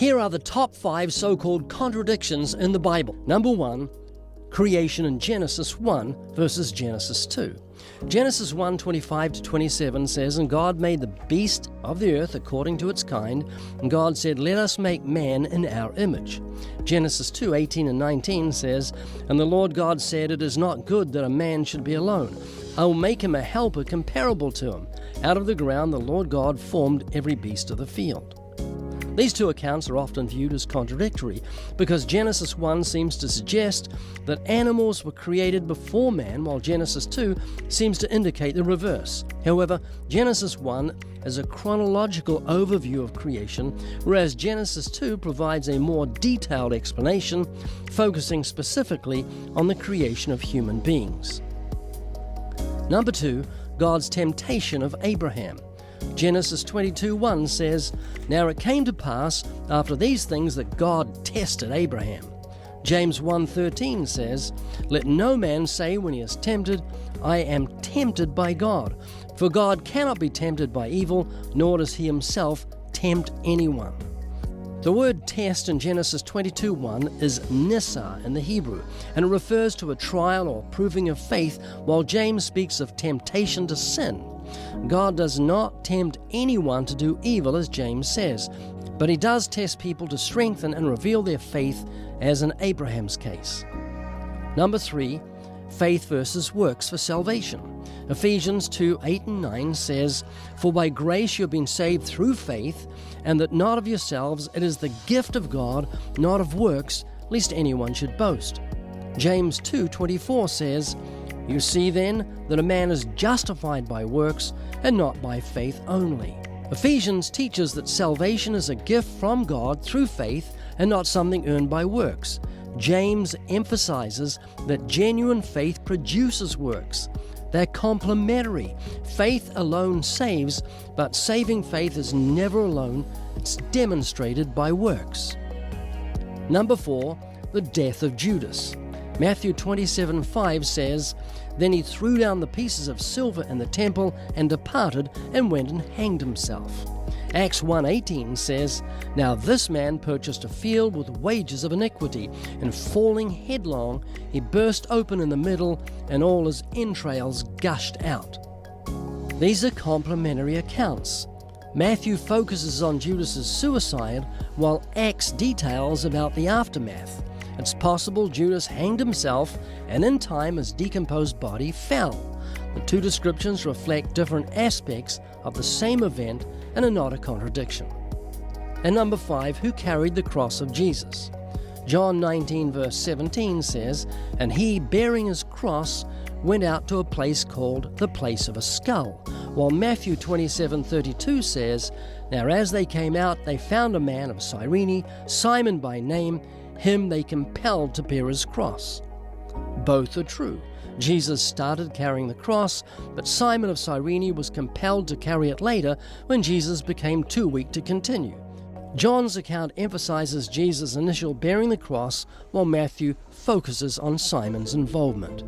Here are the top 5 so-called contradictions in the Bible. Number 1, creation in Genesis 1 versus Genesis 2. Genesis 1:25-27 says, "And God made the beast of the earth according to its kind, and God said, Let us make man in our image." Genesis 2:18 and 19 says, "And the Lord God said, It is not good that a man should be alone. I will make him a helper comparable to him. Out of the ground the Lord God formed every beast of the field." These two accounts are often viewed as contradictory because Genesis 1 seems to suggest that animals were created before man, while Genesis 2 seems to indicate the reverse. However, Genesis 1 is a chronological overview of creation, whereas Genesis 2 provides a more detailed explanation, focusing specifically on the creation of human beings. Number 2, God's temptation of Abraham. Genesis 22:1 says, "Now it came to pass after these things that God tested Abraham." James 1:13 says, "Let no man say when he is tempted, I am tempted by God. For God cannot be tempted by evil, nor does he himself tempt anyone." The word test in Genesis 22:1 is nissa in the Hebrew, and it refers to a trial or proving of faith, while James speaks of temptation to sin. God does not tempt anyone to do evil, as James says, but he does test people to strengthen and reveal their faith, as in Abraham's case. Number 3, faith versus works for salvation. Ephesians 2:8 and 9 says, "For by grace you have been saved through faith, and that not of yourselves, it is the gift of God, not of works, lest anyone should boast." James 2:24 says, "You see then that a man is justified by works and not by faith only." Ephesians teaches that salvation is a gift from God through faith and not something earned by works. James emphasizes that genuine faith produces works. They're complementary. Faith alone saves, but saving faith is never alone. It's demonstrated by works. Number 4, the death of Judas. Matthew 27:5 says, "Then he threw down the pieces of silver in the temple and departed and went and hanged himself." Acts 1:18 says, "Now this man purchased a field with wages of iniquity, and falling headlong, he burst open in the middle, and all his entrails gushed out." These are complementary accounts. Matthew focuses on Judas's suicide, while Acts details about the aftermath. It's possible Judas hanged himself, and in time his decomposed body fell. The two descriptions reflect different aspects of the same event and are not a contradiction. And number 5, who carried the cross of Jesus? John 19 verse 17 says, "And he, bearing his cross, went out to a place called the place of a skull," while Matthew 27:32 says, "Now as they came out, they found a man of Cyrene, Simon by name. Him they compelled to bear his cross." Both are true. Jesus started carrying the cross, but Simon of Cyrene was compelled to carry it later when Jesus became too weak to continue. John's account emphasizes Jesus' initial bearing the cross, while Matthew focuses on Simon's involvement.